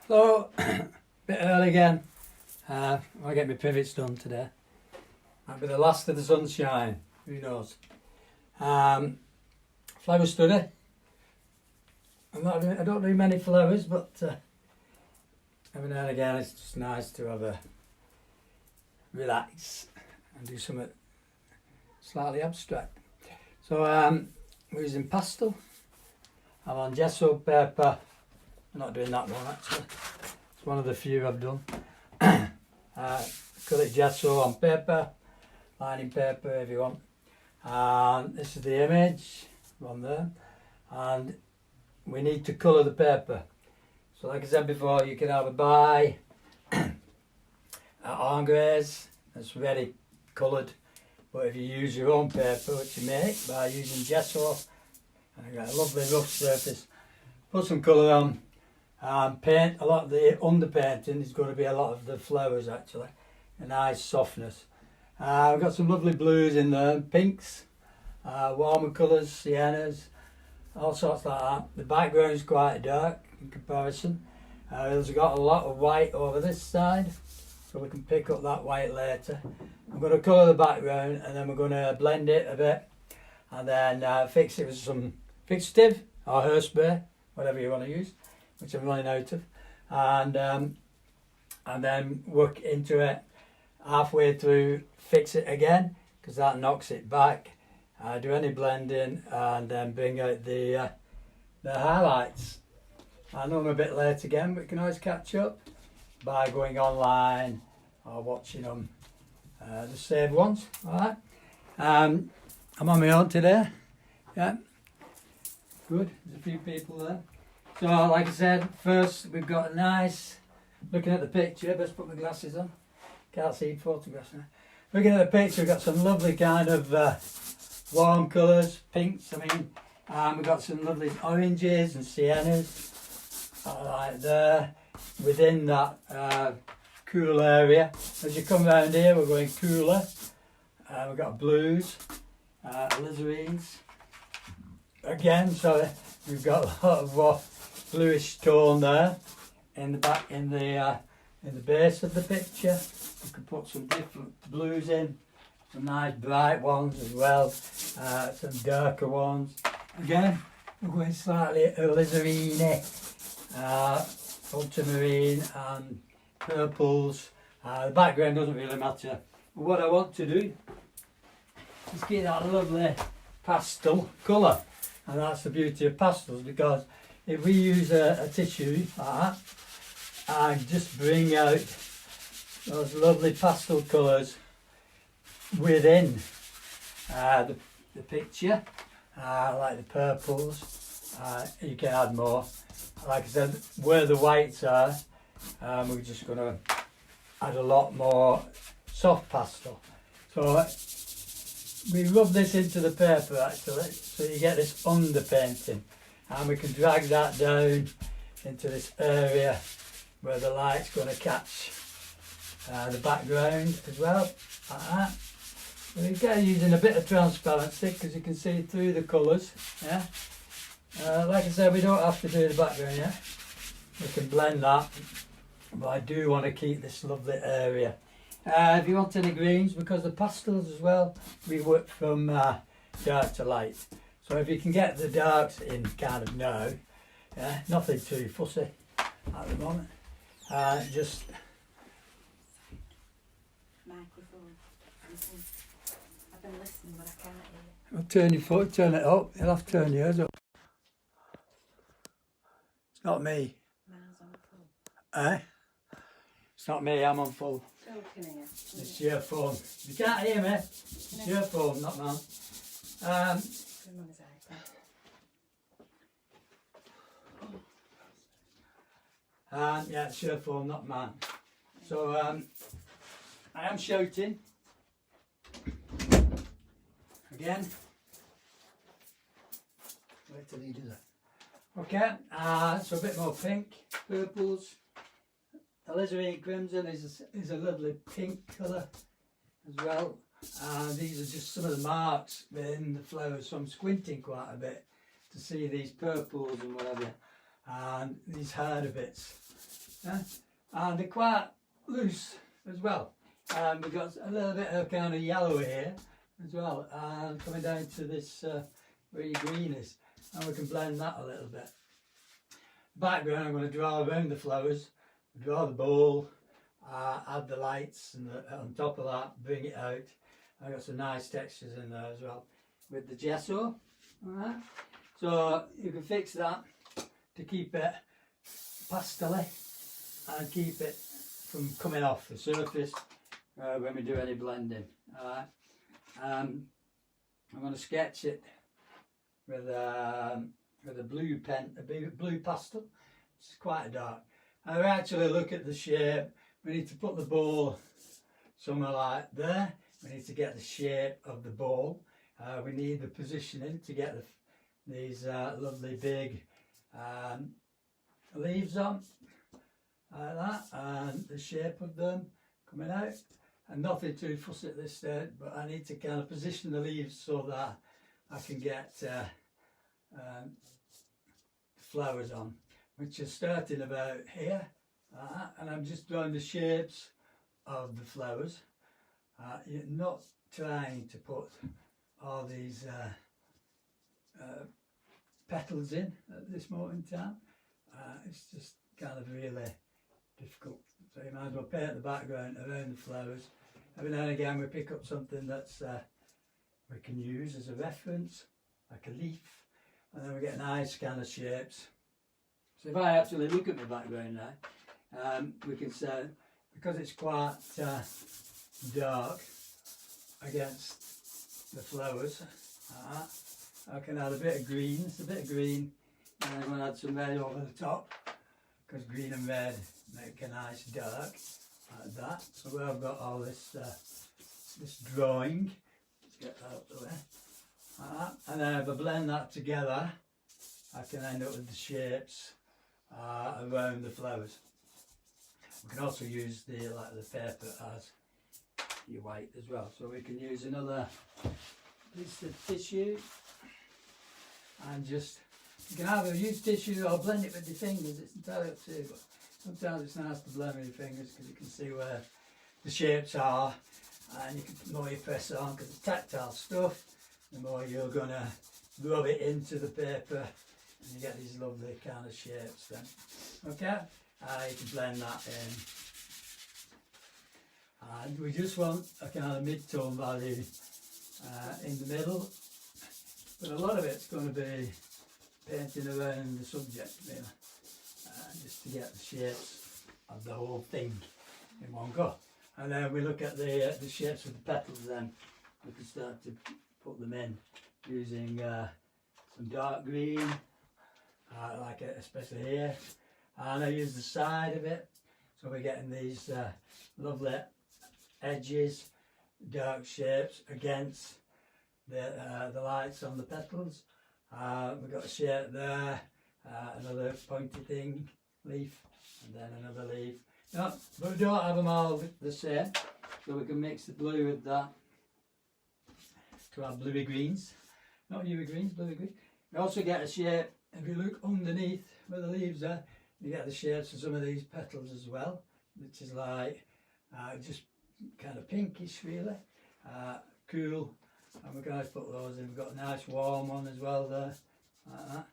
So, bit early again. I want to get my pivots done today. Might be the last of the sunshine. Who knows? Flower study. I don't do many flowers, but every now and again it's just nice to have a relax and do something slightly abstract. So we're using pastel. I'm on gesso paper. I'm not doing that one actually. It's one of the few I've done. Acrylic gesso on paper, lining paper if you want. And this is the image on there. And we need to colour the paper. So like I said before, you can either buy engrais that's ready coloured, but if you use your own paper, which you make by using gesso, and you got a lovely rough surface, put some colour on and paint. A lot of the underpainting is going to be a lot of the flowers actually, a nice softness. We've got some lovely blues in there, pinks, warmer colours, siennas, all sorts like that. The background is quite dark in comparison. There's got a lot of white over this side, so we can pick up that white later. I'm going to colour the background and then we're going to blend it a bit and then fix it with some fixative or hairspray, whatever you want to use, which I'm running out of, and then work into it halfway through, fix it again because that knocks it back. Do any blending and then bring out the highlights. I know I'm a bit late again, but you can always catch up by going online or watching them, the saved ones. Alright, I'm on my own today. Yeah, good, there's a few people there. So like I said, first we've got a nice, looking at the picture, best put my glasses on, can't see photographs now. Looking at the picture, we've got some lovely kind of warm colours, pinks, we've got some lovely oranges and siennas, like there, within that cool area. As you come round here, we're going cooler. We've got blues, alizarin's, again, so we've got a lot of bluish tone there in the back, in the base of the picture. You can put some different blues in, some nice bright ones as well, some darker ones. Again, we're going slightly alizarin, ultramarine and purples. The background doesn't really matter. But what I want to do is get that lovely pastel colour. And that's the beauty of pastels, because if we use a tissue like that and just bring out those lovely pastel colours within the picture, like the purples, you can add more. Like I said, where the whites are, we're just going to add a lot more soft pastel. So we rub this into the paper actually, so you get this underpainting, and we can drag that down into this area where the light's going to catch the background as well, like that. And again, using a bit of transparency because you can see through the colours. Yeah. Like I said, we don't have to do the background yet. We can blend that, but I do want to keep this lovely area. If you want any greens, because the pastels as well, we work from dark to light. So if you can get the darks in kind of now, yeah, nothing too fussy at the moment. Just microphone. I've been listening, but I can't hear. I'll turn your foot, turn it up. You'll have to turn yours up. It's not me. Mine's on full. Eh? It's not me, I'm on full. So can I hear? It's your phone. You can't hear me. It's your phone, not mine. Yeah, it's your phone, not mine. So I am shouting again. Wait till he does that. Okay, so a bit more pink, purples. Alizarin crimson is a lovely pink colour as well. These are just some of the marks within the flowers, so I'm squinting quite a bit to see these purples and whatever, and these harder bits. And they're quite loose as well. We've got a little bit of kind of yellow here as well, and coming down to this where your green is, and we can blend that a little bit. Background, I'm going to draw around the flowers, draw the bowl, add the lights, and on top of that, bring it out. I've got some nice textures in there as well with the gesso. Alright, so you can fix that to keep it pastel-y and keep it from coming off the surface when we do any blending. Alright, I'm going to sketch it with a blue pen, a blue pastel. It's quite dark. And we actually look at the shape. We need to put the bowl somewhere like there. We need to get the shape of the bowl. We need the positioning to get these lovely big leaves on, like that, and the shape of them coming out. And nothing too fussy at this stage, but I need to kind of position the leaves so that I can get flowers on, which is starting about here, and I'm just drawing the shapes of the flowers. You're not trying to put all these petals in at this moment in time. It's just kind of really difficult, so you might as well paint the background around the flowers. Every now and again we pick up something that's we can use as a reference, like a leaf, and then we get nice kind of shapes. So if I actually look at my background now, we can say, because it's quite dark against the flowers, I can add a bit of green. It's a bit of green, and I'm going to add some red over the top, because green and red make a nice dark like that. So where I've got all this this drawing, let's get that up the way. And then if I blend that together, I can end up with the shapes around the flowers. We can also use the paper as your white as well. So we can use another piece of tissue and just, you can either use tissue or blend it with your fingers. It's entirely up to you, but sometimes it's nice to blend with your fingers because you can see where the shapes are, and you can, the more you press on, because it's tactile stuff, the more you're going to rub it into the paper and you get these lovely kind of shapes then. Okay, you can blend that in. And we just want a kind of mid-tone value in the middle, but a lot of it's going to be painting around the subject really, just to get the shapes of the whole thing in one go. And then we look at the shapes of the petals, then we can start to put them in using some dark green, like it especially here, and I use the side of it, so we're getting these lovely edges, dark shapes against the lights on the petals. We've got a shape there, another pointy thing, leaf, and then another leaf. No, but we don't have them all the same, so we can mix the blue with that to have bluey greens. Not newer greens, bluey greens. You also get a shape, if you look underneath where the leaves are, you get the shapes of some of these petals as well, which is like just kind of pinkish really, cool, and we can always put those in. We've got a nice warm one as well there, like that.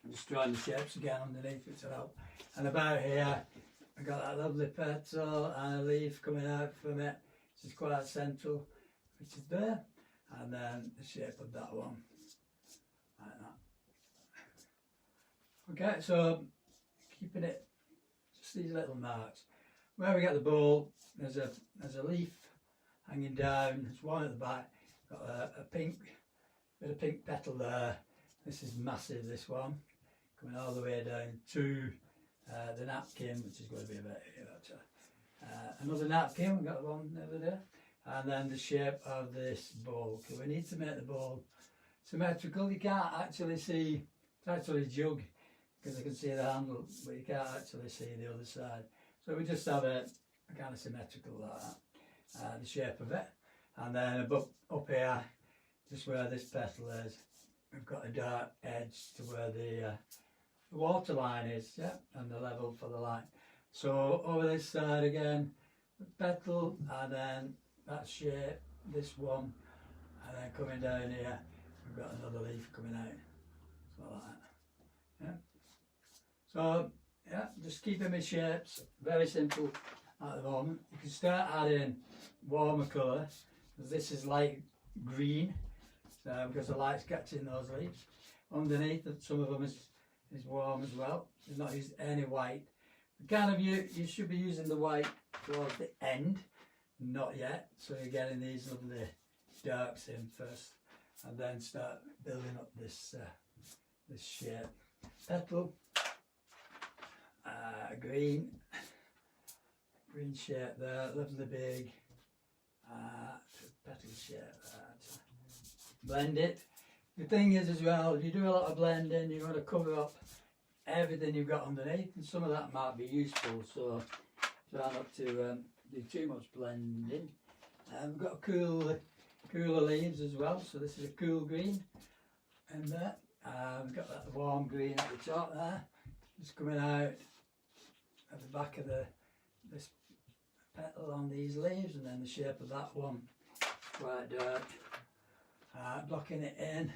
I'm just drawing the shapes again underneath, which will help. And about here, I've got that lovely petal and a leaf coming out from it, which is quite central, which is there. And then the shape of that one, like that. Okay, so keeping it, just these little marks. Where we get the bowl, there's a leaf hanging down, there's one at the back, got a pink, bit of pink petal there. This is massive, this one, coming all the way down to the napkin, which is going to be about here actually. Another napkin, we've got one over there, and then the shape of this bowl, because we need to make the bowl symmetrical. You can't actually see, it's actually a jug, because I can see the handle, but you can't actually see the other side. So we just have a kind of symmetrical like that, the shape of it. And then above, up here, just where this petal is, we've got a dark edge to where the the water line is, yeah, and the level for the line. So over this side again, petal, and then that shape, this one, and then coming down here, we've got another leaf coming out, so like that. Yeah. So yeah, just keeping my shapes very simple at the moment. You can start adding warmer colour, because this is light green, so because the light's catching those leaves. Underneath, some of them is warm as well. There's not used any white. Kind of you should be using the white towards the end, not yet. So you're getting these lovely darks in first, and then start building up this this shape. Petal, green shape there, lovely big petal shape there. Blend it. The thing is as well, if you do a lot of blending, you want to cover up everything you've got underneath, and some of that might be useful, so try not to do too much blending. We've got cooler leaves as well, so this is a cool green, and there we've got that warm green at the top there, just coming out at the back of this petal on these leaves, and then the shape of that one, quite dark, blocking it in,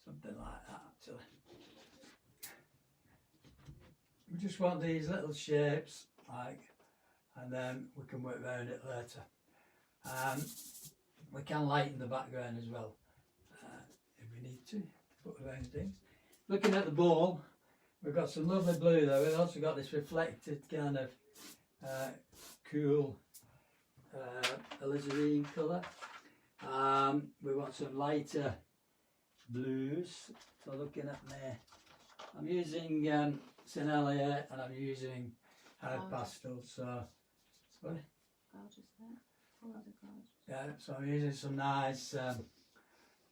something like that actually. We just want these little shapes, like, and then we can work around it later. We can lighten the background as well, if we need to put around things. Looking at the bowl, we've got some lovely blue there. We've also got this reflected kind of cool alizarin colour. We want some lighter blues. So looking at me, I'm using Sinelia, and I'm using hard pastel. So sorry. Gorgeous there. Colours are gorgeous. Yeah, so I'm using some nice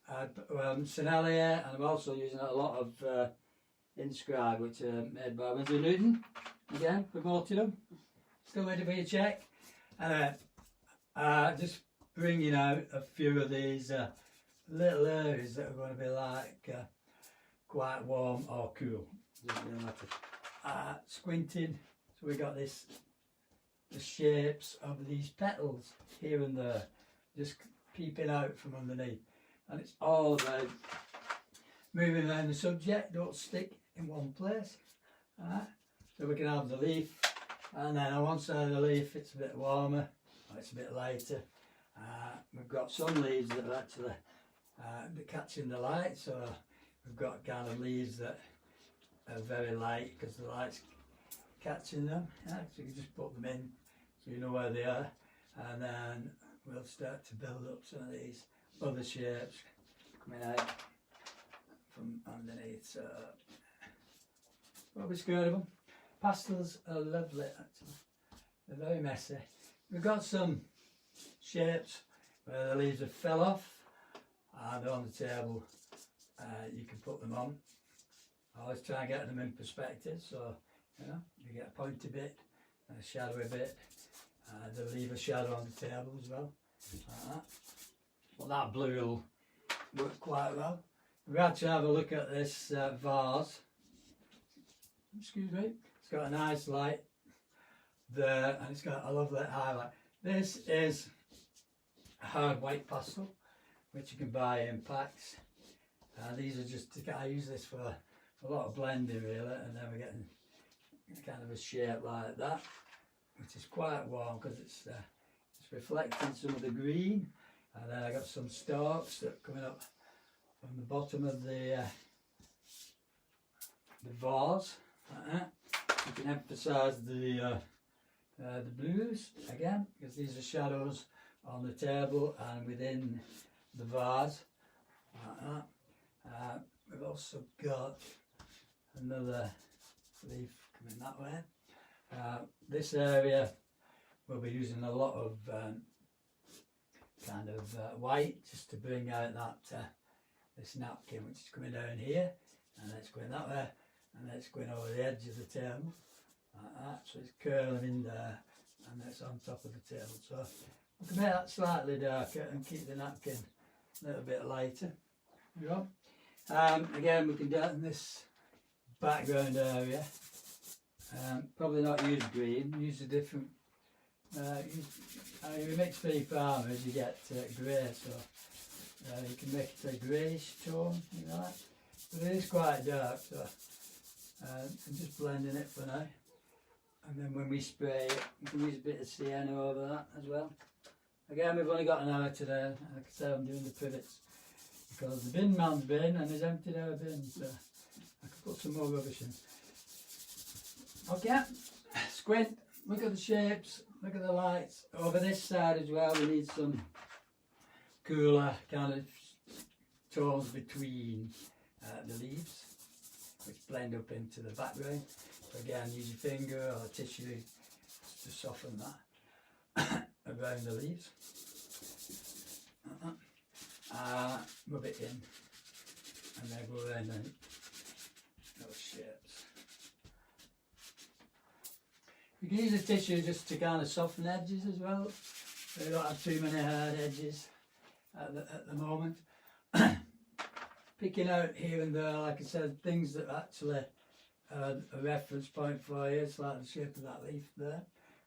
Sinelia, and I'm also using a lot of Inscribe, which are made by Winsor Newton. Again, promoting them. Still waiting for your check. Just bringing out a few of these little areas that are going to be like quite warm or cool. Just doesn't matter. Squinting, so we got the shapes of these petals here and there, just peeping out from underneath, and it's all about moving around the subject. Don't stick in one place. So we can have the leaf, and then on one side of the leaf it's a bit warmer, or it's a bit lighter. We've got some leaves that are actually catching the light, so we've got kind of leaves that are very light because the light's catching them. So you can just put them in so you know where they are, and then we'll start to build up some of these other shapes coming out from underneath. So what we scared of them. Pastels are lovely actually. They're very messy. We've got some shapes where the leaves have fell off, and on the table you can put them on. I always try and get them in perspective, so you get a pointy bit and a shadowy bit. They'll leave a shadow on the table as well, like that. Well, that blue will work quite well. We actually have a look at this vase. Excuse me. It's got a nice light there, and it's got a lovely highlight. This is a hard white pastel, which you can buy in packs. These are just, I use this for a lot of blending really, and then we're getting kind of a shape like that, which is quite warm because it's reflecting some of the green. And then I got some stalks that are coming up from the bottom of the vase, like that. You can emphasise the blues again, because these are shadows on the table and within the vase, like that. We've also got another leaf coming that way. This area we'll be using a lot of kind of white, just to bring out that this napkin, which is coming down here, and it's going that way, and it's going over the edge of the table like that, so it's curling in there and it's on top of the table. So we can make that slightly darker and keep the napkin a little bit lighter. There you go. Again, we can darken this background area. Probably not use green, use a different. You mix three farmers, you get grey, so you can make it a greyish tone, you know that. But it is quite dark, so I'm just blending it for now. And then when we spray it, we can use a bit of sienna over that as well. Again, we've only got an hour today. Like I said, I'm doing the pivots because the bin man's bin and he's emptied our bin, so I can put some more rubbish in. Okay, squint, look at the shapes, look at the lights. Over this side as well, we need some cooler kind of tones between the leaves, which blend up into the background. So again, use your finger or a tissue to soften that around the leaves. Rub it in and then go around those shapes. You can use a tissue just to kind of soften edges as well, so you don't have too many hard edges at the moment. Picking out here and there, like I said, things that actually are a reference point for you. It's like the shape of that leaf there,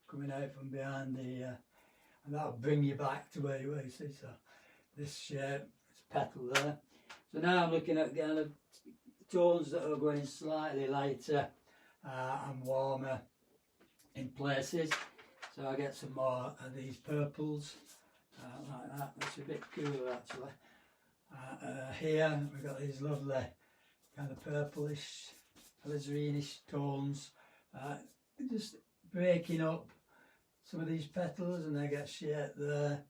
coming out from behind the, and that'll bring you back to where you were, you see. So this shape, this petal there. So now I'm looking at kind of tones that are going slightly lighter and warmer in places. So I get some more of these purples, like that. That's a bit cooler actually. Here we've got these lovely kind of purplish, alizareenish tones, just breaking up some of these petals, and they get shaped there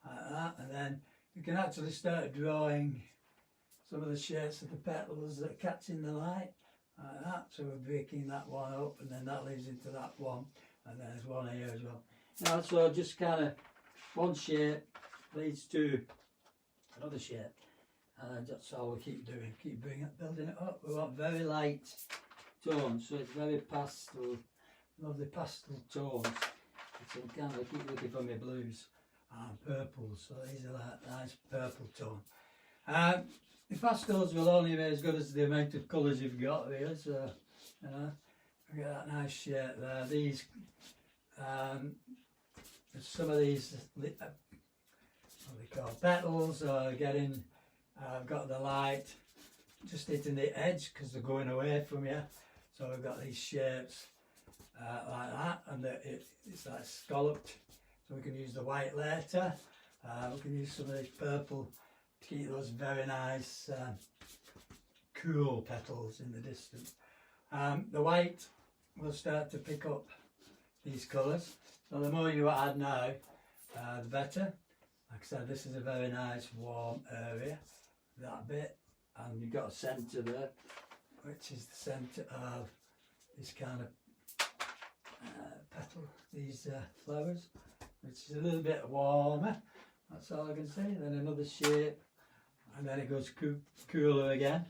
like that. And then you can actually start drawing some of the shapes of the petals that are catching the light like that. So we're breaking that one up, and then that leads into that one, and then there's one here as well. Now, so just kind of one shape leads to another shape, and that's all we keep doing, keep building it up. We want very light tones, so it's very pastel, lovely pastel tones. So kind of keep looking for my blues and purples, so these are like nice purple tone. The pastels will only be as good as the amount of colours you've got really, so you know, we get that nice shape there. These, some of these, what they call petals, are getting, got the light just hitting the edge because they're going away from you. So we've got these shapes like that, and it's like scalloped, so we can use the white later. We can use some of this purple to keep those very nice cool petals in the distance. The white will start to pick up these colours, so the more you add now, the better. Like I said, this is a very nice warm area, that bit, and you've got a centre there, which is the centre of this kind of petal, these flowers, which is a little bit warmer. That's all I can say. Then another shape, and then it goes cooler again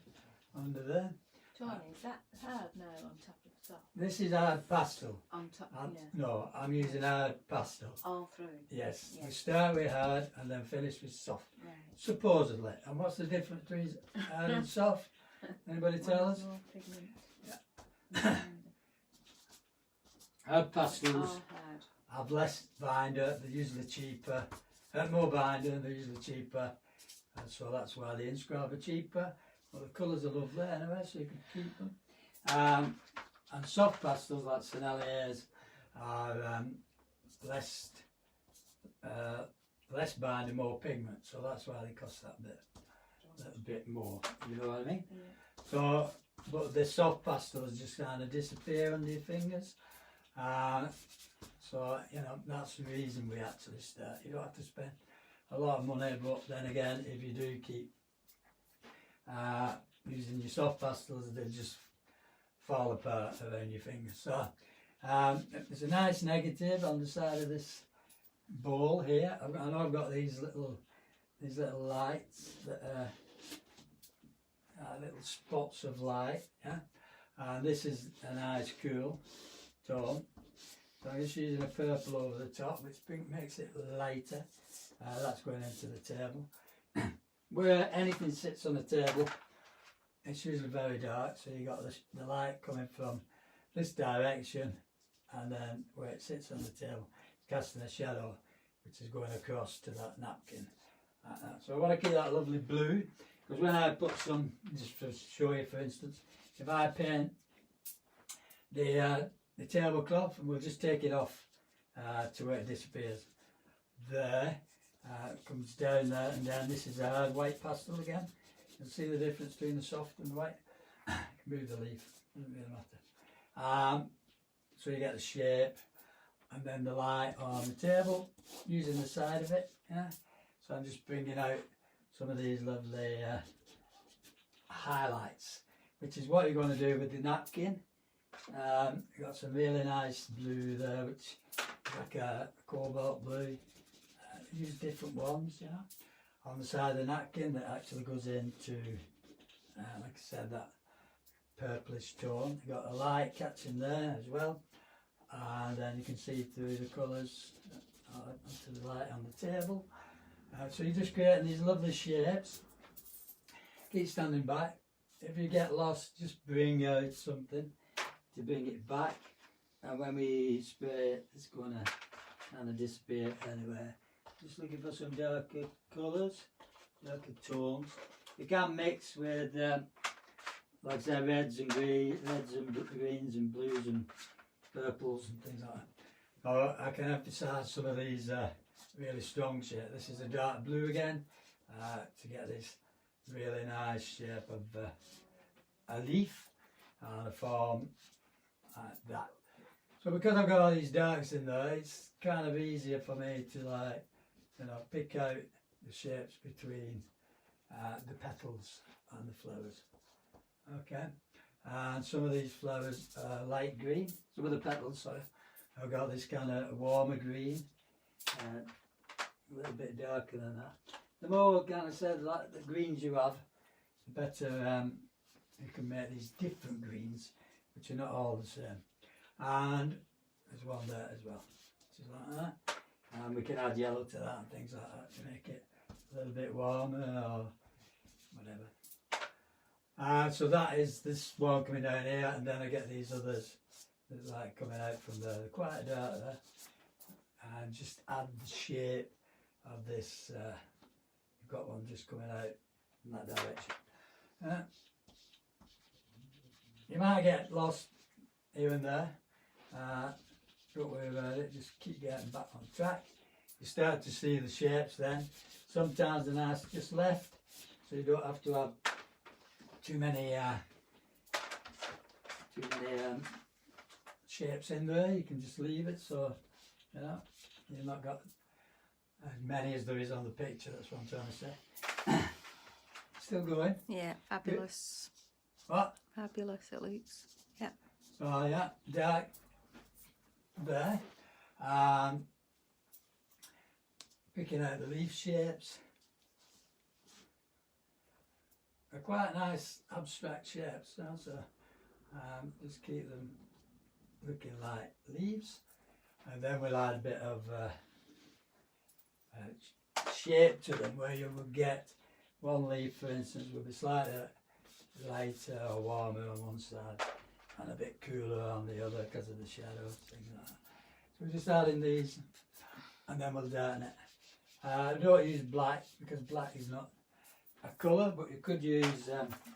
under there. Tony, is that hard now on top of soft? This is hard pastel. On top, yeah. No, I'm using hard pastel. All through? Yes. Yes. We start with hard and then finish with soft. Right. Supposedly. And what's the difference between hard and soft? Anybody tell us? More pigment. Yeah. Hard pastels All hard. have less binder, they're usually cheaper. More binder, they're usually cheaper. And so that's why the inscribe are cheaper. Well, the colours are lovely anyway, so you can keep them. And soft pastels like Senneliers are less binder, more pigment, so that's why they cost that little bit more. You know what I mean? Yeah. So, but the soft pastels just kind of disappear under your fingers. So you know that's the reason we actually start. You don't have to spend a lot of money, but then again, if you do keep using your soft pastels, they just fall apart around your fingers. So there's a nice negative on the side of this bowl here. I know I've got these little lights that are little spots of light. Yeah, and this is a nice cool tone. So I'm just using a purple over the top, which makes it lighter. That's going into the table. Where anything sits on the table, it's usually very dark, so you got the light coming from this direction, and then where it sits on the table, it's casting a shadow which is going across to that napkin. Like that. So I want to keep that lovely blue, because when I put some, just to show you for instance, if I paint the tablecloth, and we'll just take it off to where it disappears there, comes down there and down. This is a hard white pastel again. You'll see the difference between the soft and the white. You can move the leaf, doesn't really matter. So you get the shape, and then the light on the table using the side of it. Yeah. So I'm just bringing out some of these lovely highlights, which is what you're going to do with the napkin. You've got some really nice blue there, which is like a cobalt blue. Use different ones, you know, on the side of the napkin that actually goes into, like I said, that purplish tone. You've got a light catching there as well, and then you can see through the colours onto the light on the table. So you're just creating these lovely shapes. Keep standing back. If you get lost, just bring out something to bring it back, and when we spray it, it's going to kind of disappear anywhere. Just looking for some darker colours, darker tones. You can mix with, like I said, reds and greens and blues and purples and things like that. Or I can emphasise some of these really strong shapes. This is a dark blue again, to get this really nice shape of a leaf and a form like that. So because I've got all these darks in there, it's kind of easier for me to, like, you know, pick out the shapes between the petals and the flowers. Okay, and some of these flowers are light green, some of the petals, sorry, I've got this kind of warmer green, a little bit darker than that. The more, kind of said, like the greens you have, the better you can make these different greens, which are not all the same. And there's one there as well, which is like that. And we can add yellow to that and things like that to make it a little bit warmer or whatever. So that is this one coming down here, and then I get these others that like coming out from there. They're quite dark there. And just add the shape of this. You've got one just coming out in that direction. You might get lost here and there. Don't worry about it, just keep getting back on track. You start to see the shapes then. Sometimes they're nice just left, so you don't have to have too many shapes in there. You can just leave it, so you know you've not got as many as there is on the picture. That's what I'm trying to say. Still going? Yeah, fabulous. What? Fabulous it looks. Yeah. So yeah, dark there. Picking out the leaf shapes. They're quite nice abstract shapes, so just keep them looking like leaves, and then we'll add a bit of shape to them, where you will get one leaf, for instance, will be slightly lighter or warmer on one side and a bit cooler on the other because of the shadows, things like that. So we're just adding these, and then we'll darken it. Don't use black, because black is not a colour, but you could use,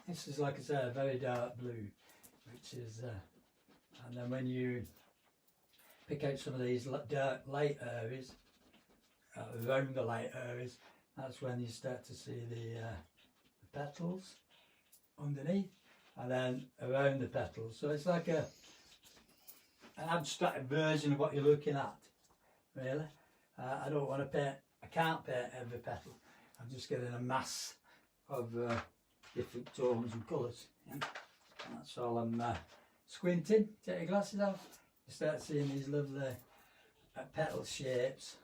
this is, like I said, a very dark blue, which is, and then when you pick out some of these dark light areas, around the light areas, that's when you start to see the petals underneath, and then around the petals. So it's like an abstract version of what you're looking at, really. I don't want to paint, I can't paint every petal. I'm just getting a mass of different tones and colours. Yeah? And that's all I'm squinting. Take your glasses off. You start seeing these lovely petal shapes,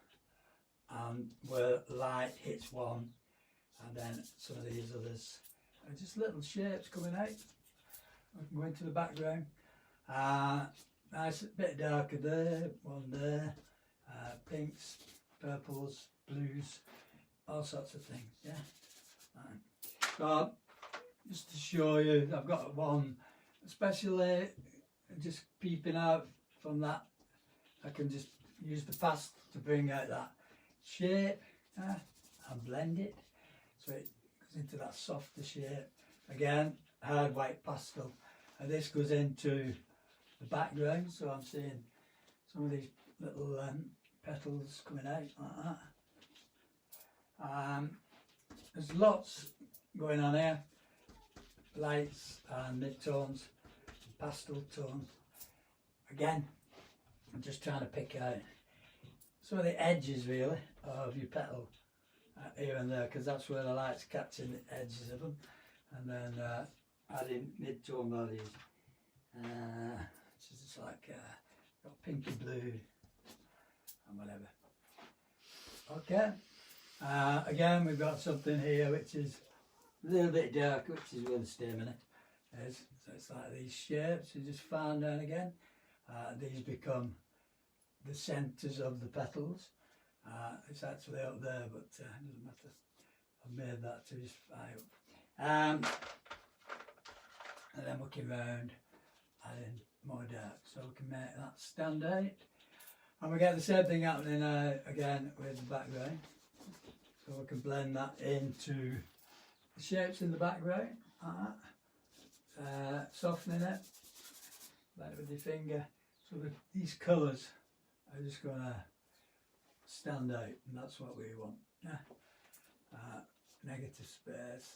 and where light hits one, and then some of these others are just little shapes coming out. I can go into the background. Nice bit darker there, one there, pinks, purples, blues, all sorts of things. Yeah. So just to show you, I've got one, especially just peeping out from that. I can just use the pastel to bring out that shape and blend it so it goes into that softer shape. Again, hard white pastel, and this goes into the background, so I'm seeing some of these little petals coming out like that. There's lots going on here, lights and mid-tones, pastel tones. Again, I'm just trying to pick out some of the edges really of your petal here and there, because that's where the light's catching the edges of them, and then adding mid-tone values, which is just like got pinky blue and whatever. Okay, again we've got something here which is a little bit darker, which is where the stamina is. So it's like these shapes you just find down again. These become the centres of the petals. It's actually up there, but it doesn't matter. I've made that to just fly up. And then working round, adding more dark, so we can make that stand out. And we get the same thing happening again with the background. So we can blend that into the shapes in the background, like that. Softening it, blend it with your finger. So these colours are just going to stand out, and that's what we want. Negative space.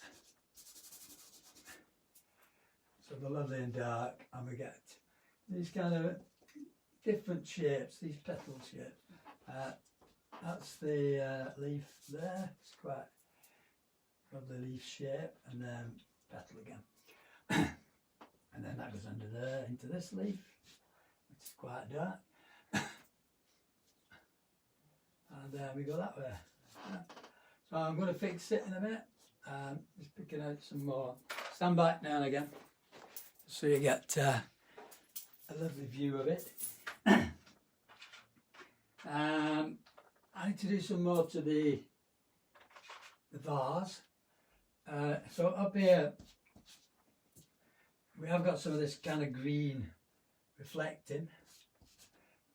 So the lovely and dark, and we get these kind of different shapes, these petal shapes. That's the leaf there, it's quite lovely leaf shape, and then petal again. And then that goes under there into this leaf, which is quite dark. And then we go that way. So I'm going to fix it in a minute. Just picking out some more. Stand back now and again, so you get a lovely view of it. I need to do some more to the vase. So up here, we have got some of this kind of green reflecting,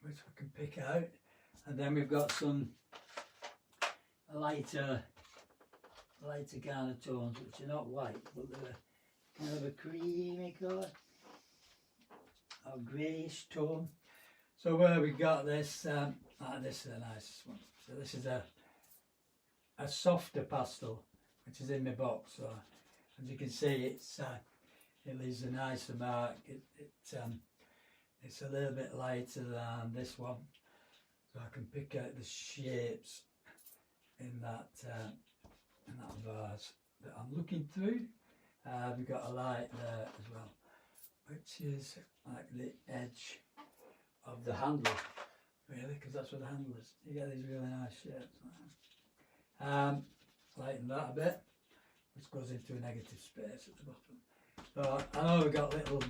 which we can pick out. And then we've got some lighter kind of tones, which are not white, but they're kind of a creamy colour, or greyish tone. So where we got this, this is a nice one. So this is a softer pastel, which is in my box. So as you can see, it leaves a nicer mark. It's a little bit lighter than this one. So I can pick out the shapes in that vase that I'm looking through. We've got a light there as well, which is like the edge of the handle, really, because that's where the handle is. You get these really nice shapes. Lighten that a bit, which goes into a negative space at the bottom. So I know we've got little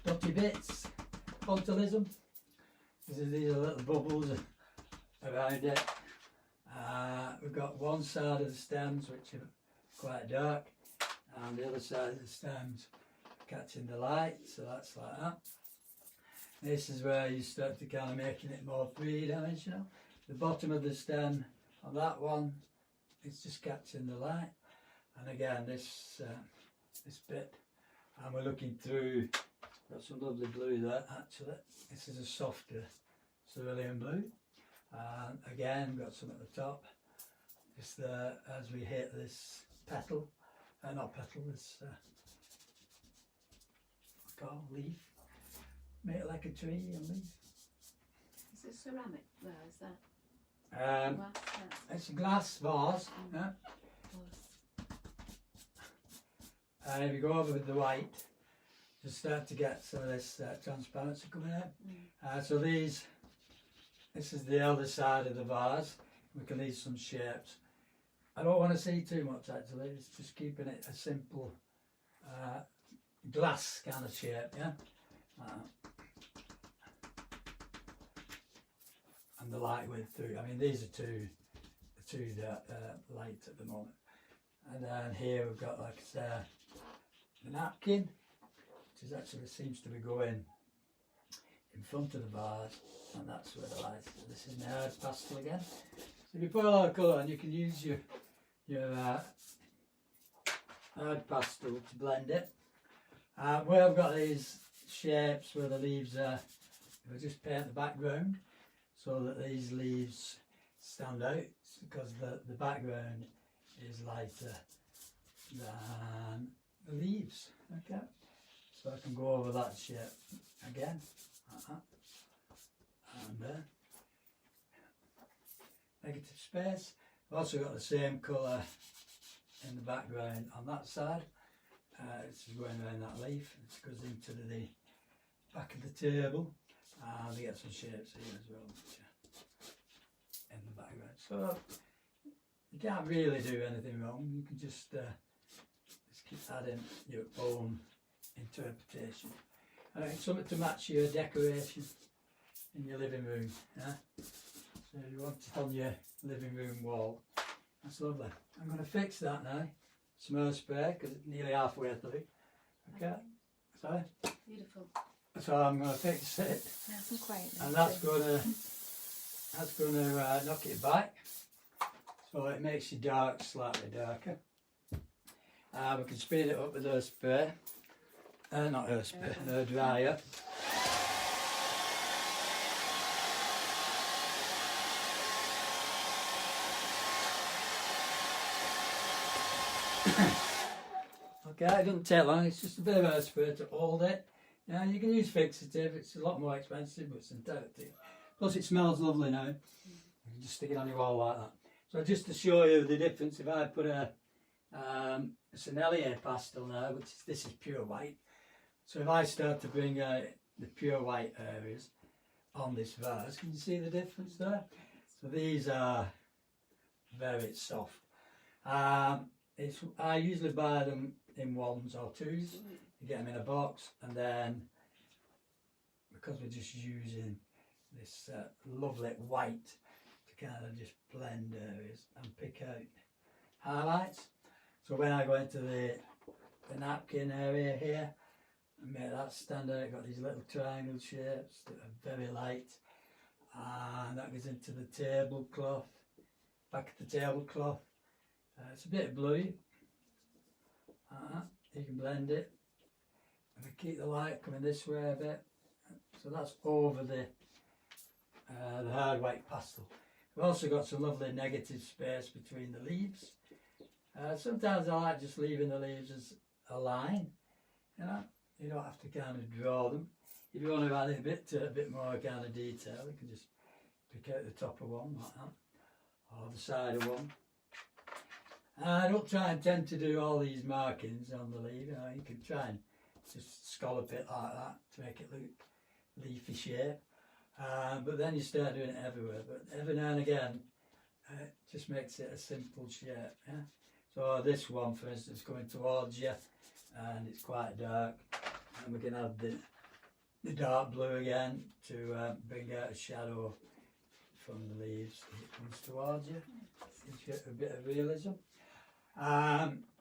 dotty bits, pointillism. These are little bubbles around it. We've got one side of the stems which are quite dark, and the other side of the stems catching the light, so that's like that. This is where you start to kind of making it more three-dimensional. The bottom of the stem on that one, it's just catching the light, and again this bit, and we're looking through. Got some lovely blue there actually. This is a softer cerulean blue. And again, got some at the top. Just there as we hit this petal, not petal, this leaf. Make it like a tree and leaf. Is it ceramic there? Is that glass? It's a glass vase. Yeah. And if you go over with the white, you start to get some of this transparency coming out. So this is the other side of the vase. We can leave some shapes. I don't want to see too much actually, it's just keeping it a simple glass kind of shape, yeah? And the light width through, I mean these are the two that light at the moment. And then here we've got, like I say, the napkin, which is actually seems to be going in front of the bars, and that's where the light is. This is my hard pastel again. So if you put a lot of colour on, you can use your hard pastel to blend it. Where I've got these shapes where the leaves are, if I just paint the background so that these leaves stand out, it's because the background is lighter than the leaves. Okay, so I can go over that shape again, like that, and negative space. I've also got the same colour in the background on that side. It's going around that leaf. It goes into the back of the table, and we get some shapes here as well, which are in the background. So you can't really do anything wrong. You can just keep adding your own interpretation. And it's something to match your decoration in your living room. Yeah? So you want it on your living room wall. That's lovely. I'm going to fix that now. Smudge spray, because it's nearly halfway through. Okay. Sorry. Beautiful. So I'm going to fix it. Nice and quiet. And that's going to knock it back. So it makes your dark slightly darker. We can speed it up with her spray. Not her spray, her dryer. Okay, it doesn't take long, it's just a bit of air spray to hold it. Yeah, you can use fixative, it's a lot more expensive, but it's entirely. Plus it smells lovely now. You can just stick it on your wall like that. So just to show you the difference, if I put a Sennelier pastel now, this is pure white. So if I start to bring out the pure white areas on this vase, can you see the difference there? So these are very soft. I usually buy them in 1s or 2s. You get them in a box, and then because we're just using this lovely white to kind of just blend areas and pick out highlights. So when I go into the napkin area here and make that stand out, I've got these little triangle shapes that are very light, and that goes into the tablecloth, back of the tablecloth. It's a bit blue. You can blend it, and we keep the light coming this way a bit. So that's over the hard white pastel. We've also got some lovely negative space between the leaves. Sometimes I like just leaving the leaves as a line. You know, you don't have to kind of draw them. If you want to add a bit more kind of detail, you can just pick out the top of one like that, or the side of one. I don't try and tend to do all these markings on the leaf. You know, you can try and just scallop it like that to make it look leafy shape. But then you start doing it everywhere. But every now and again, it just makes it a simple shape. Yeah? So this one, for instance, coming towards you, and it's quite dark, and we can add the dark blue again to bring out a shadow from the leaves as it comes towards you. Gives you a bit of realism.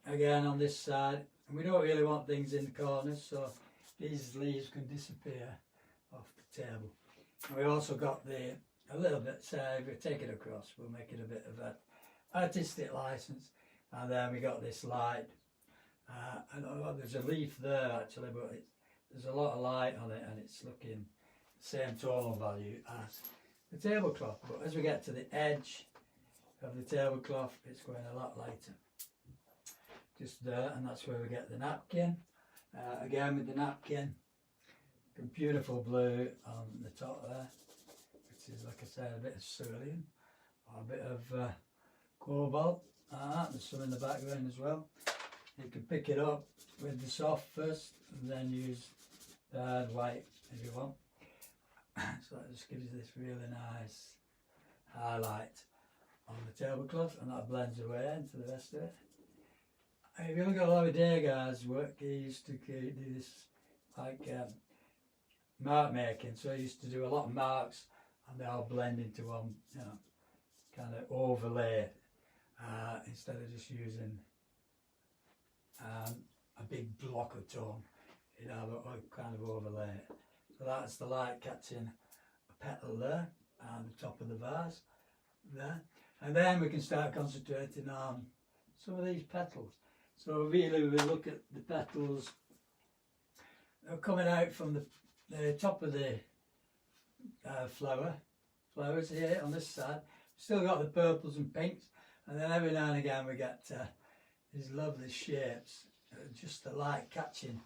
Again on this side, and we don't really want things in the corners, so these leaves can disappear off the table. And we also got a little bit, so if we take it across, we'll make it a bit of an artistic license. And then we got this light, and there's a leaf there actually, but there's a lot of light on it, and it's looking the same tonal value as the tablecloth. But as we get to the edge of the tablecloth, it's going a lot lighter. Just there, and that's where we get the napkin. Again with the napkin, beautiful blue on the top there, which is, like I said, a bit of cerulean or a bit of cobalt. There's some in the background as well. You can pick it up with the soft first and then use the hard white if you want. So that just gives you this really nice highlight on the tablecloth, and that blends away into the rest of it. If you look at a lot of Degas' work, he used to do this like mark making, so he used to do a lot of marks and they all blend into one, you know, kind of overlay, instead of just using a big block of tone, you'd have a kind of overlay it. So that's the light catching a petal there, and the top of the vase there. And then we can start concentrating on some of these petals. So really we look at the petals that are coming out from the top of the flowers here on this side. Still got the purples and pinks, and then every now and again we get these lovely shapes, just the light catching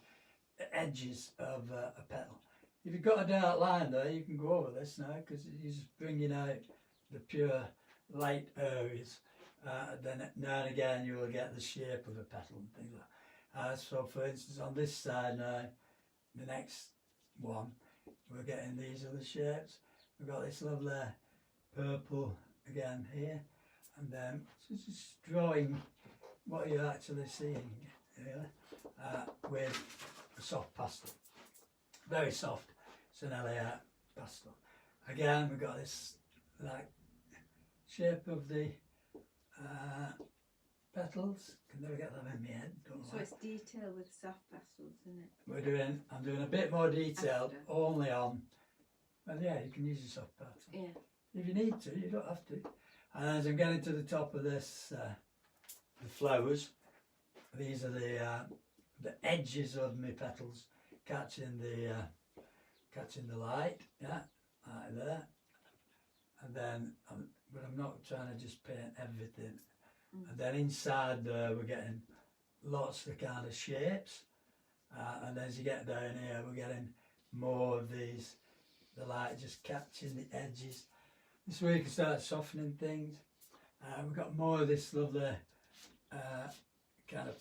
the edges of a petal. If you've got a dark line there, you can go over this now, because you're just bringing out the pure light areas. Then now and again you will get the shape of a petal and things like that. So for instance on this side now, the next one, we're getting these other shapes. We've got this lovely purple again here, and then just drawing what you're actually seeing really, with a soft pastel, very soft. It's an LA pastel. Again we've got this like shape of the petals. Can never get that in my head. Don't know So why. it's detail with soft pastels, isn't it? I'm doing a bit more detail After. only on. Well, yeah, you can use your soft pastel Yeah. if you need to. You don't have to. And as I'm getting to the top of this, the flowers. These are the edges of my petals catching the light. Yeah, like there. And then, but I'm not trying to just paint everything. And then inside there we're getting lots of kind of shapes, and as you get down here we're getting more of these, the light just catching the edges. This way you can start softening things. We've got more of this lovely kind of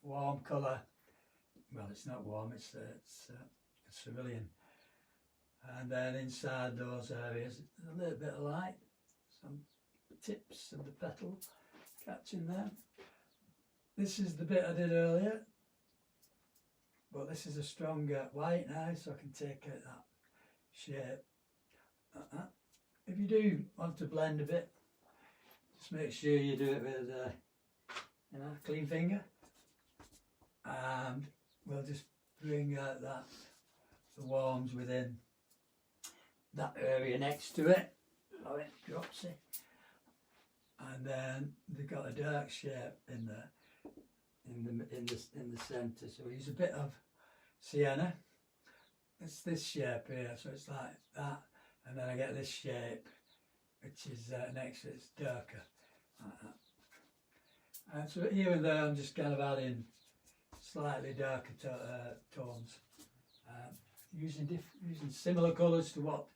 warm colour. Well, it's not warm, it's cerulean. And then inside those areas a little bit of light, some tips of the petal catching them. This is the bit I did earlier, but this is a stronger white now, so I can take out that shape. If you do want to blend a bit, just make sure you do it with a clean finger, and we'll just bring out the warms within that area next to it, so it drops it. And then they've got a dark shape in there, in the centre. So we use a bit of sienna. It's this shape here, so it's like that. And then I get this shape, which is next to it, it's darker, like that. And so here and there I'm just kind of adding slightly darker tones, using similar colours to what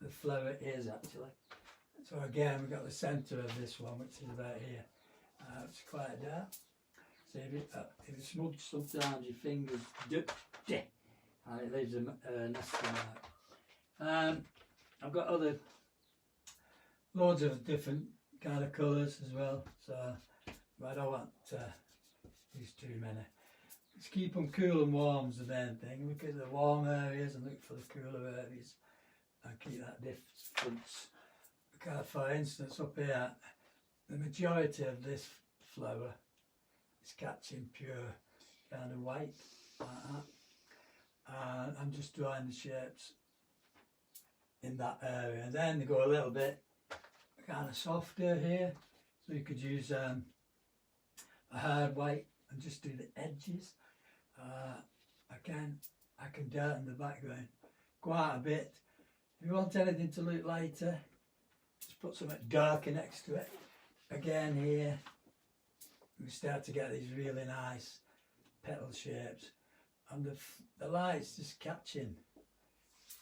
the flower is actually. So again we've got the centre of this one, which is about here. It's quite dark. So if you smudge sometimes your fingers and it leaves a nasty mark. I've got loads of different kind of colours as well, so I don't want to use too many. Just keep them cool and warm is the main thing. Look at the warm areas and look for the cooler areas and keep that difference. For instance, up here, the majority of this flower is catching pure kind of white, like that. And I'm just drawing the shapes in that area. And then they go a little bit kind of softer here, so you could use a hard white and just do the edges. I can darken the background quite a bit. If you want anything to look lighter, just put something darker next to it. Again here, we start to get these really nice petal shapes, and the light's just catching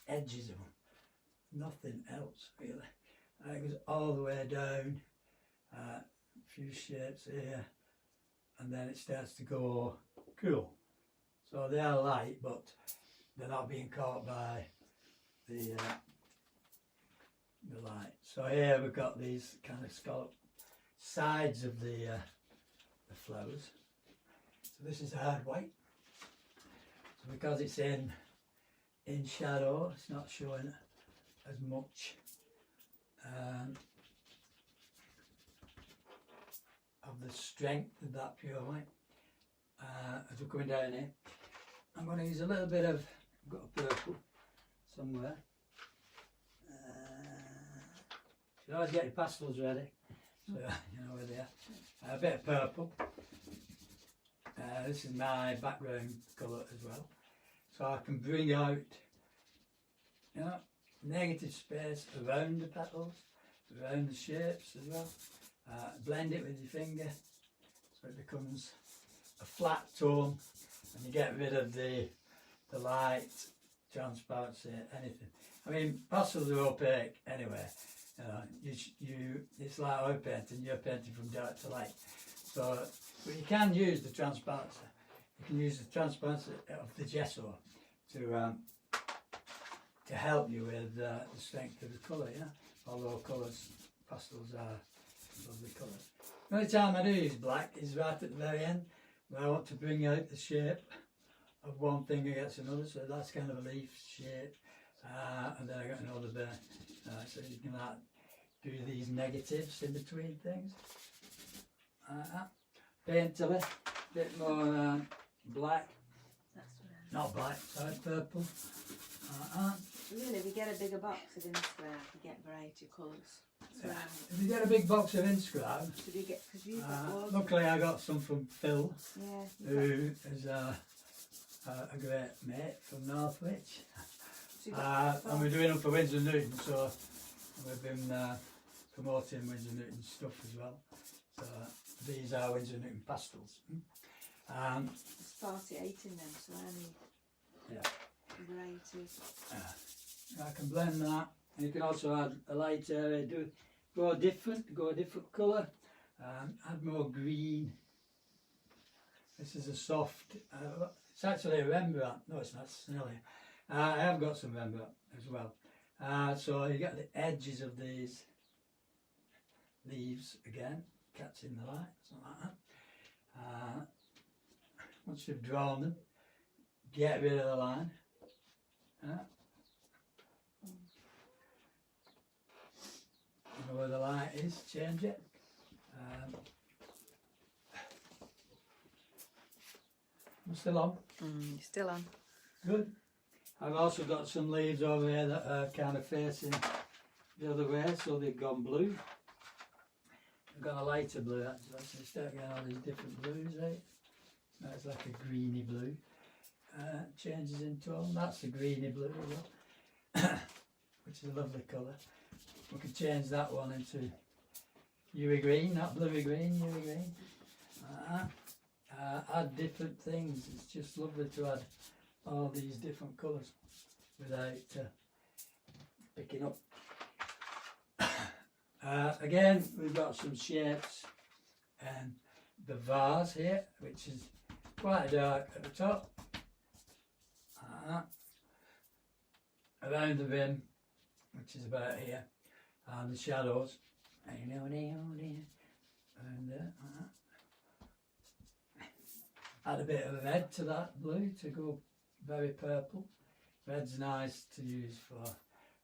edges of them, nothing else really. And it goes all the way down, a few shapes here, and then it starts to go cool. So they are light, but they're not being caught by the light. So here we've got these kind of scallop sides of the flowers. So this is hard white. So because it's in shadow, it's not showing as much of the strength of that pure white. as we're coming down here. I'm going to use a little bit of, I've got a purple somewhere. You always get your pastels ready, so you know where they are. A bit of purple. This is my background colour as well. So I can bring out, you know, negative space around the petals, around the shapes as well. Blend it with your finger so it becomes a flat tone, and you get rid of the light, transparency, anything. I mean, pastels are opaque anyway. It's like oil painting. You're painting from dark to light. So, but you can use the transparency. You can use the transparency of the gesso to help you with the strength of the colour. You know, although colours, pastels are lovely colours. The only time I do use black is right at the very end, where I want to bring out the shape of one thing against another. So that's kind of a leaf shape. And then I got another bit, so you can like do these negatives in between things. Paint a bit more black. That's what I Not black, sorry, purple. Really, if you get a bigger box of Inscribe, you get variety of colours. That's what I If you get a big box of Inscribe, Did you get, because you got loads. luckily I got some from Phil, Yeah. who is a great mate from Northwich. So you got And we're doing them for Windsor Newton, so we've been promoting Windsor Newton stuff as well. So these are Windsor Newton pastels. There's 48 in them, so I need Yeah. varieties. I can blend that, and you can also add a light area, go a different colour, add more green. This is a soft, it's actually a Rembrandt, no it's not, it's Snelly. I have got some Rembrandt as well. So you get the edges of these leaves again, catching the light, something like that. Once you've drawn them, get rid of the line. You know where the light is, change it. I'm still on. You're still on. Good. I've also got some leaves over here that are kind of facing the other way, so they've gone blue. I've got a lighter blue actually, so you start getting all these different blues, right? So it's like a greeny blue. Changes in tone. That's a greeny blue as well, which is a lovely colour. We could change that one into Yui green, not bluey green, Yui green. Add different things. It's just lovely to add all these different colours without picking up. Again, we've got some shapes and the vase here, which is quite dark at the top. Around the rim, which is about here, and the shadows. And there. Add a bit of red to that blue to go very purple. Red's nice to use for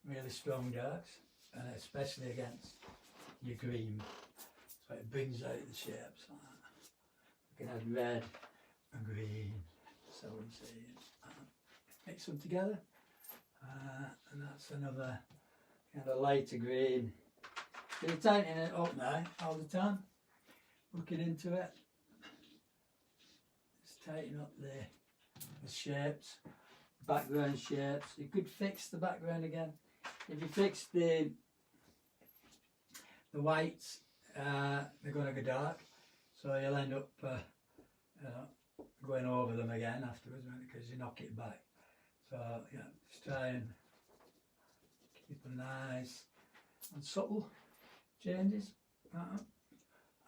really strong darks, and especially against your green. So it brings out the shapes. You can add red and green, so we see. Mix them together, and that's another kind of lighter green. So you're tightening it up now all the time, looking into it. Just tighten up the shapes, background shapes. You could fix the background again. If you fix the whites, they're going to go dark, so you'll end up going over them again afterwards because you knock it back. So yeah, just try and keep them nice and subtle changes.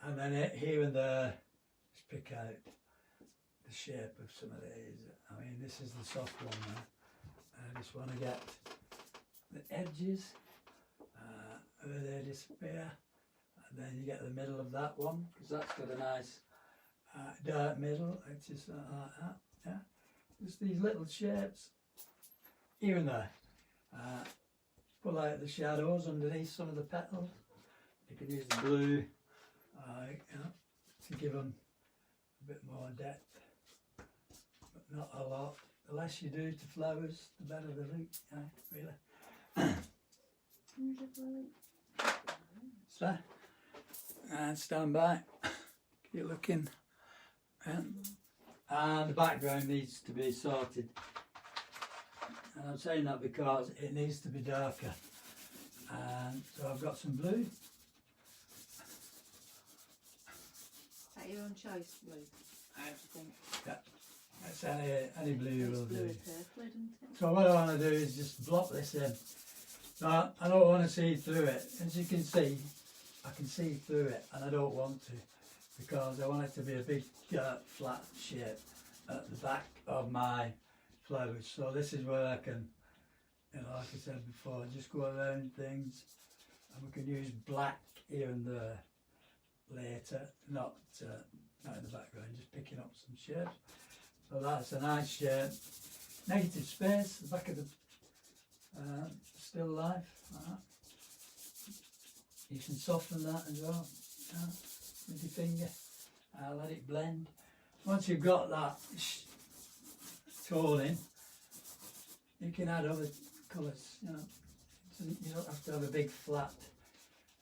And then here and there, just pick out the shape of some of these. I mean, this is the soft one now. I just want to get the edges where they disappear, and then you get the middle of that one because that's got a nice dark middle. It's just like that. Yeah, just these little shapes here and there. Pull out the shadows underneath some of the petals. You can use the blue, to give them a bit more depth. not a lot. The less you do to flowers, the better they look, really. So, and stand by, keep looking. And the background needs to be sorted. And I'm saying that because it needs to be darker. And so I've got some blue. Is that your own choice, blue? I think. Yeah, it's any blue will Blue do. and purple, isn't it? So what I want to do is just block this in. Now, I don't want to see through it. As you can see, I can see through it, and I don't want to, because I want it to be a big flat shape at the back of my flowers. So this is where I can, you know, like I said before, just go around things, and we can use black here and there later, not in the background, just picking up some shapes. So that's a nice shape. Negative space, the back of the still life. Like that. You can soften that as well with your finger. Let it blend. Once you've got that tone in, you can add other colours. You know, you don't have to have a big flat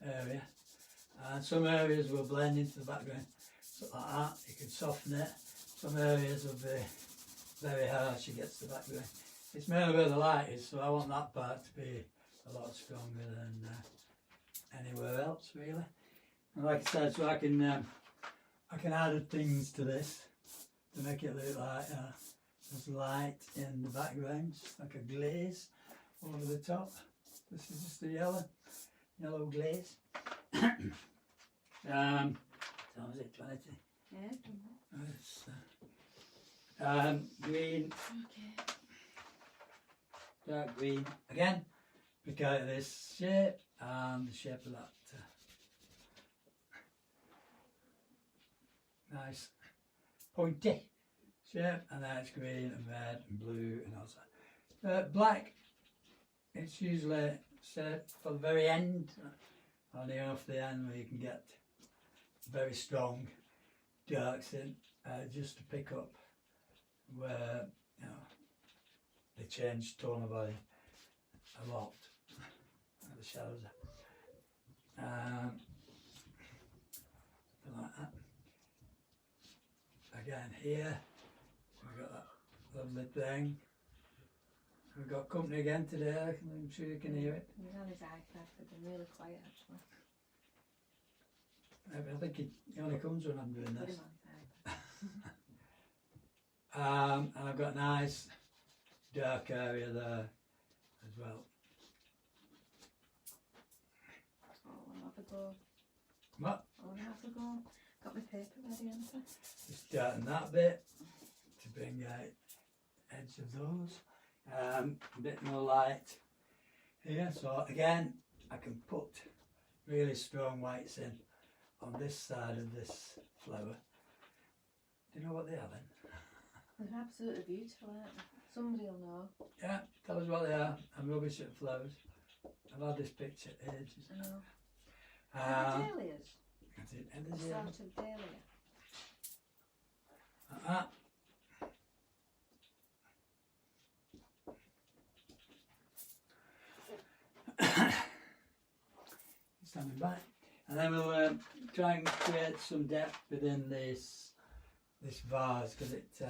area. And some areas will blend into the background, so like that. You can soften it. Some areas will be very harsh against the background. It's mainly where the light is, so I want that part to be a lot stronger than anywhere else, really. And like I said, so I can add things to this to make it look like there's light in the background, just like a glaze over the top. This is just a yellow glaze. So was it 20? Yeah. It's, green. Okay. Dark green again, pick out this shape and the shape of that nice pointy shape, and then it's green and red and blue and all that. Black, it's usually set for the very end, on the off the end where you can get very strong darks in, just to pick up where, you know, they change tone of body a lot. The shadows like that. Again here, we've got that lovely thing. We've got company again today, I'm sure you can hear it. He's on his iPad, they've been really quiet actually. I think he only comes when I'm doing Put this. him on his iPad. And I've got a nice dark area there as well. Oh, I'll have a go. What? I'll have a go. Got my paper ready, haven't I? Just starting that bit to bring out edge of those. A bit more light here. So again, I can put really strong whites in on this side of this flower. Do you know what they are then? They're absolutely beautiful, aren't they? Somebody will know. Yeah, tell us what they are. I'm rubbish at flowers. I've had this picture ages. I know. Are they dahlias? That's it. A sort of dahlia. Standing back, and then we'll try and create some depth within this vase, because it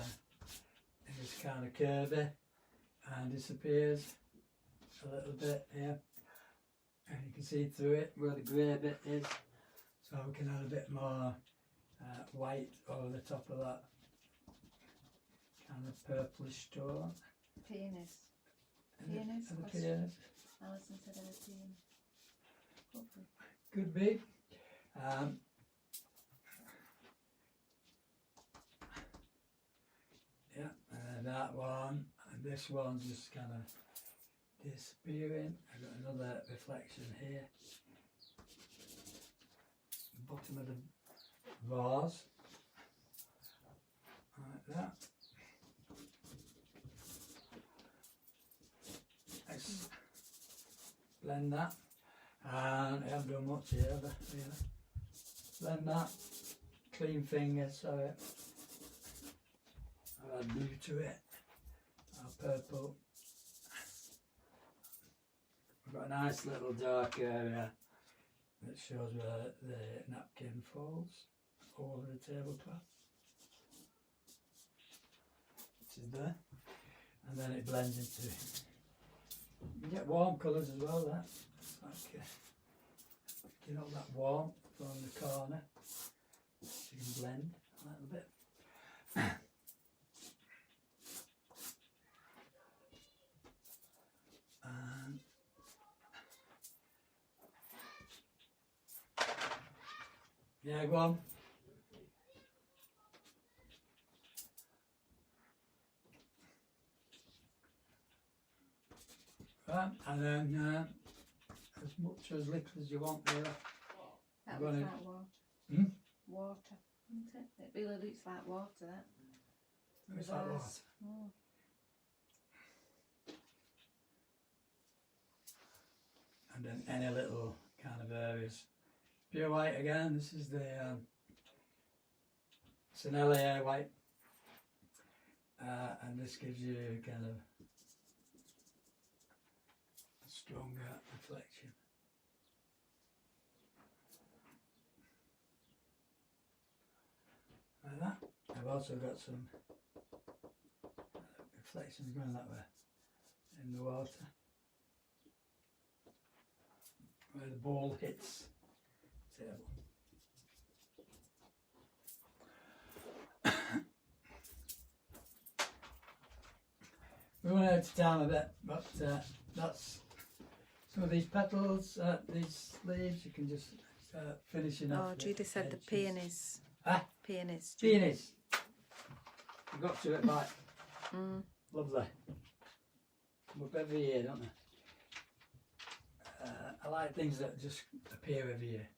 is kind of curvy and disappears a little bit here, and you can see through it where the grey bit is, so we can add a bit more white over the top of that kind of purplish tone. Peonies. Peonies? Are the Question. peonies? Alison said they were peonies. Hopefully. Could be. Yeah, and that one, and this one's just kind of disappearing. I've got another reflection here. Bottom of the vase. Like that. Let's blend that. And I haven't done much here, but really. Blend that. Clean fingers, sorry. I'll add blue to it, purple. I've got a nice little dark area that shows where the napkin falls over the tablecloth, which is there, and then it blends into it. You get warm colours as well, that. It's like, you know, that warmth from the corner, so you can blend a little bit. And yeah, go on. Right, and then as much as liquid as you want there. That Go on looks in. like water. Hmm? Water, isn't it? It really looks like water, that. It's like what? Oh. And then any little kind of areas. Pure white again, this is the, it's an LA white. And this gives you kind of a stronger reflection. Like that. I've also got some reflections going that way in the water, where the ball hits the table. We went out of time a bit, but that's some of these petals, these leaves. You can just finishing off. Oh, Judy said the peonies. Ah, Peonies. peonies. I got to it like lovely. Come up every year, don't they? I like things that just appear every year.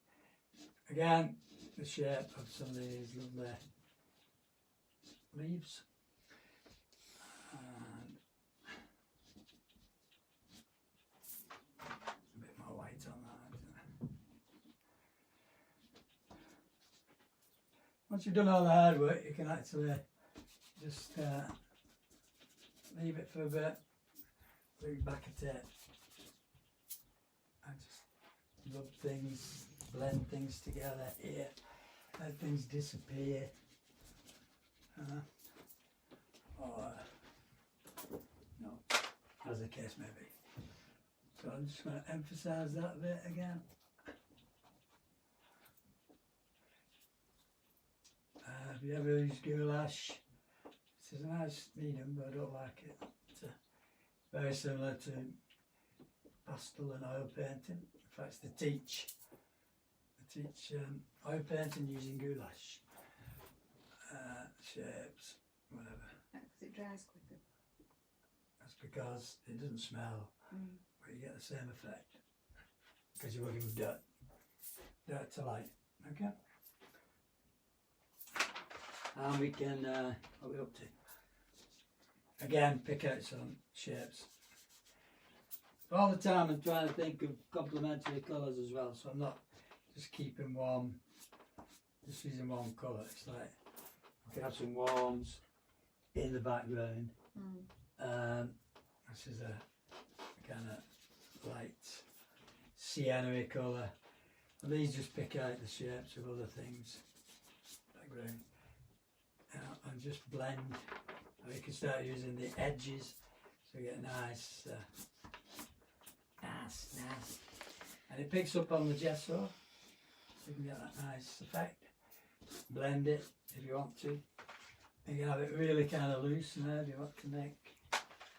Again, the shape of some of these lovely leaves. And a bit more white on that, isn't there? Once you've done all the hard work, you can actually just leave it for a bit, look back at it, and just rub things, blend things together here, let things disappear, or no, as the case may be. So I'm just going to emphasise that a bit again. If you ever use goulash, this is a nice medium, but I don't like it. It's very similar to pastel and oil painting. In fact, they teach oil painting using goulash shapes, whatever. Because it dries quicker. That's because it doesn't smell, but you get the same effect because you're working with dirt to light. Okay. And we can, what are we up to? Again, pick out some shapes. All the time I'm trying to think of complementary colours as well, so I'm not just keeping one, just using one colour. It's like, I can have some warms in the background. This is a kind of light sienna colour. And these just pick out the shapes of other things. Background. And just blend. And you can start using the edges so you get a nice, nice. And it picks up on the gesso, so you can get that nice effect. Blend it if you want to. You can have it really kind of loose now if you want to make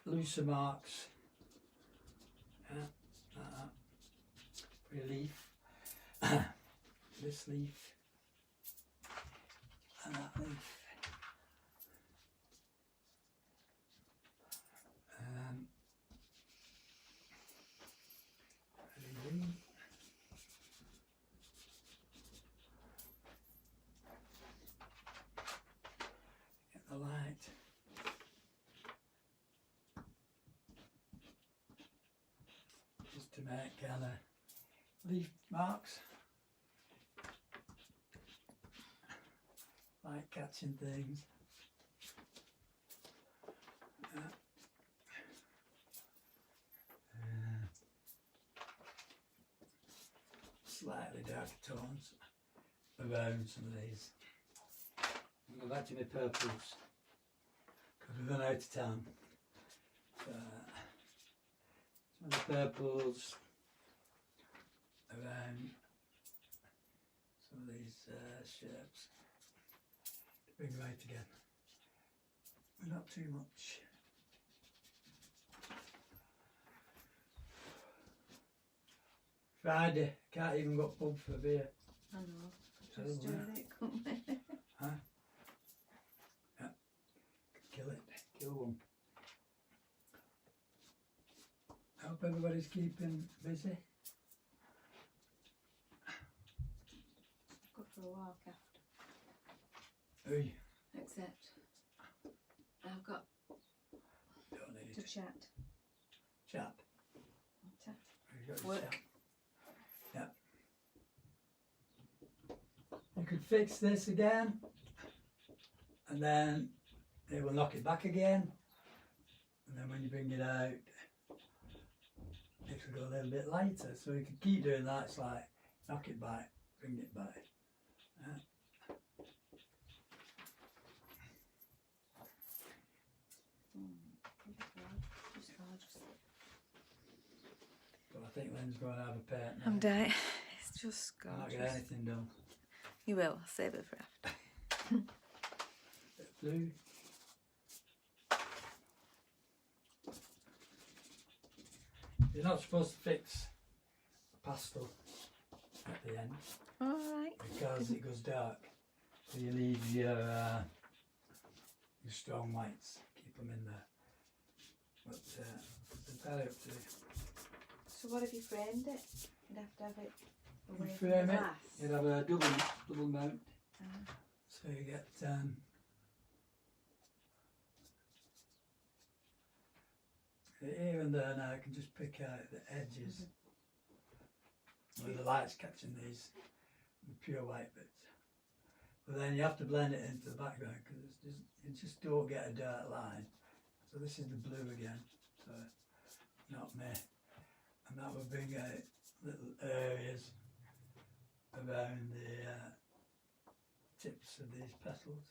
looser marks. Yeah, like that. For your leaf. This leaf. And that leaf. Green. Get the light. Just to make kind of leaf marks. Like catching things. Slightly darker tones around some of these. I'll go back to my purples because we've run out of time. So, some of the purples around some of these shapes to bring them out again. But not too much. Friday, can't even go pub for a beer. I know. Just do it, couldn't we? Huh? Yeah. Kill it. Kill one. I hope everybody's keeping busy. Go for a walk after. Hey, Except I've got don't need to chat. chat. Chat. You got your Work. chat. Yeah. You could fix this again, and then it will knock it back again, and then when you bring it out, it will go a little bit lighter. So you can keep doing that. It's like knock it back, bring it back. Yeah. But I think Lynn's going to have a pet now. I'm dying. It's just I'm not gorgeous. getting anything done. You will. I'll save it for after. Bit of blue. You're not supposed to fix a pastel at the end Alright. because it goes dark. So you leave your strong whites, keep them in there. But it's entirely up to you. So what if you framed it? You'd have to have it away You from the frame it, glass. you'd have a double mount, Ah. so you get here and there now. I can just pick out the edges where the light's catching these the pure white bits. But then you have to blend it into the background because you just don't get a dark line. So this is the blue again, so not me. And that will bring out little areas around the tips of these petals.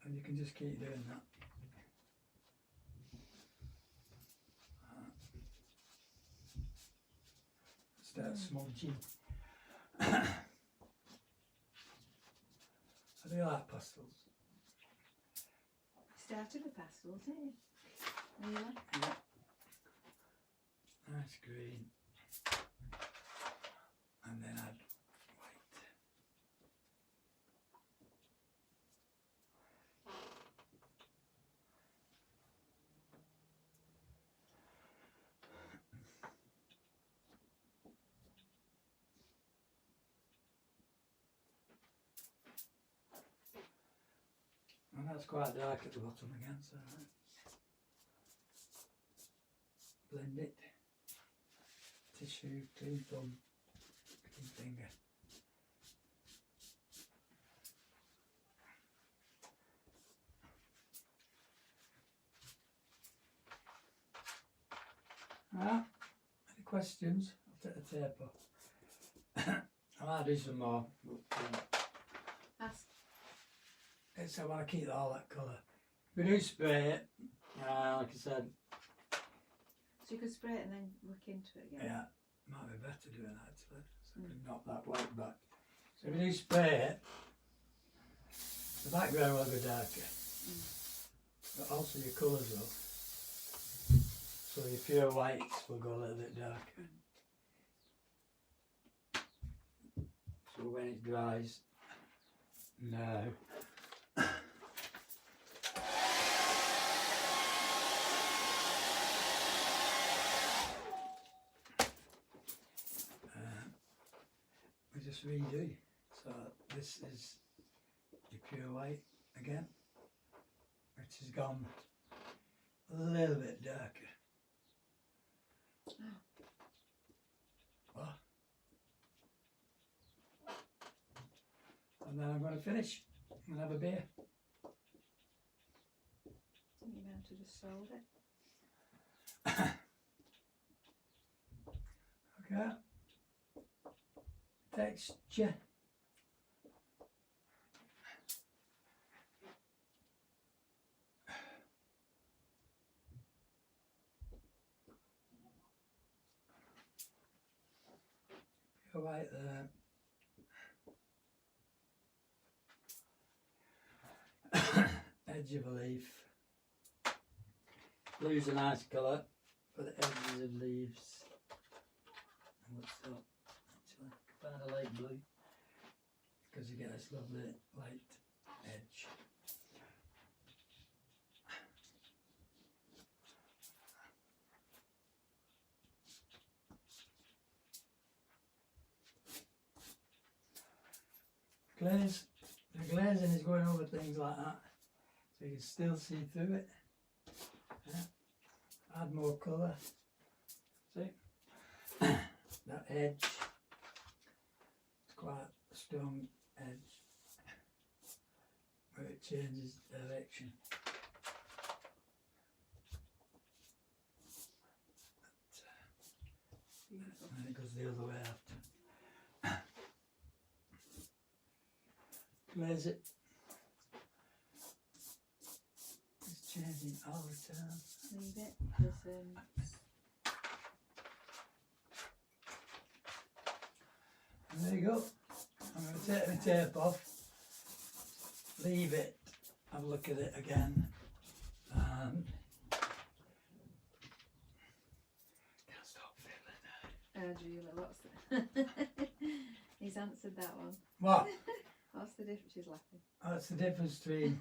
And you can just keep doing that. Start smudging. I do like pastels. Started with pastels, didn't you? Really? Yeah. Nice green. And then add white. And that's quite dark at the bottom again, so blend it. Tissue, clean thumb, clean finger. Ah, any questions? I'll take the tape off. I might do some more, but Ask. I want to keep all that colour. We do spray it, like I said, So you could spray it and then look into it again. yeah, might be better doing that actually, so I can knock that white back. So if you do spray it, the background will go darker, but also your colours will. So your pure whites will go a little bit darker. So when it dries, now. We just redo. So this is your pure white again, which has gone a little bit darker. What? And then I'm going to finish and have a beer. have to just solve it. Okay. Texture. Go right there. Edge of a leaf. Blue's a nice colour for the edges of leaves. And what's that? Actually, kind of light blue because you get this lovely light edge. Glaze. The glazing is going over things like that, so you can still see through it. Yeah. Add more colour. See? That edge. It's quite a strong edge where it changes direction. And it goes the other way after. Glaze it. It's changing all the time. Leave it. There's, And there you go. I'm going to take the tape off, leave it, have a look at it again, and can't stop feeling it. Julie, what's the... He's answered that one. What? What's the difference? She's laughing. That's the difference between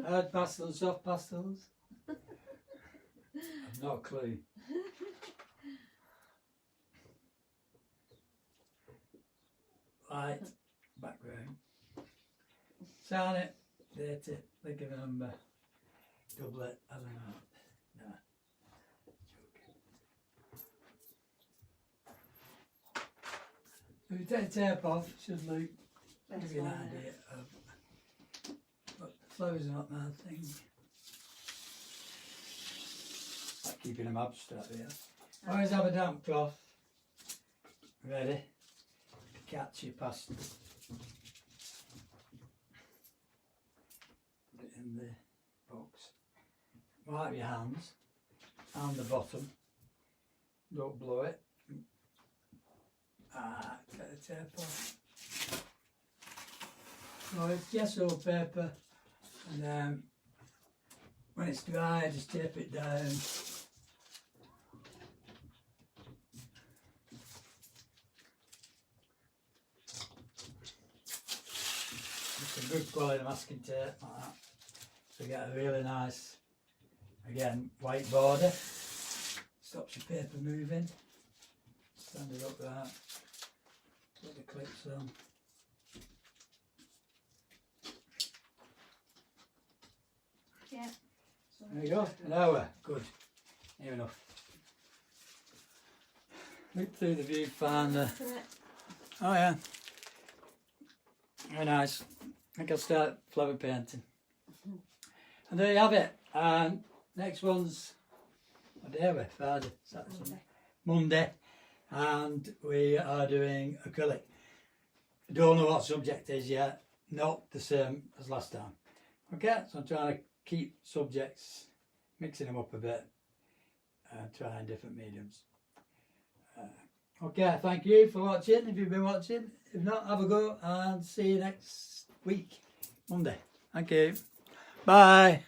hard pastels and soft pastels. I've no clue. Light, background. Sign it, date it, think of a number, double it, I don't know. No. Joking. If you take the tape off, it should look, give you an idea of, but the flowers are not my thing. Like keeping them abstract here. Always have a damp cloth ready to catch your pastel. Put it in the box. Wipe your hands and the bottom. Don't blow it. Take the tape off. So it's gesso paper, and when it's dry, just tape it down. It's a good quality masking tape like that. So you get a really nice, again, white border. Stops your paper moving. Stand it up there. Put the clips on. Yeah. So There you go, an hour, good, near enough. Look through the viewfinder. Oh yeah, very nice. I think I'll start flower painting. And there you have it. Next one's, what day are we? Friday, Saturday, Sunday. Monday. And we are doing acrylic. I don't know what subject is yet, not the same as last time. Okay, so I'm trying to keep subjects, mixing them up a bit, trying different mediums. Okay, thank you for watching, if you've been watching. If not, have a go and see you next week, Monday. Thank you. Bye.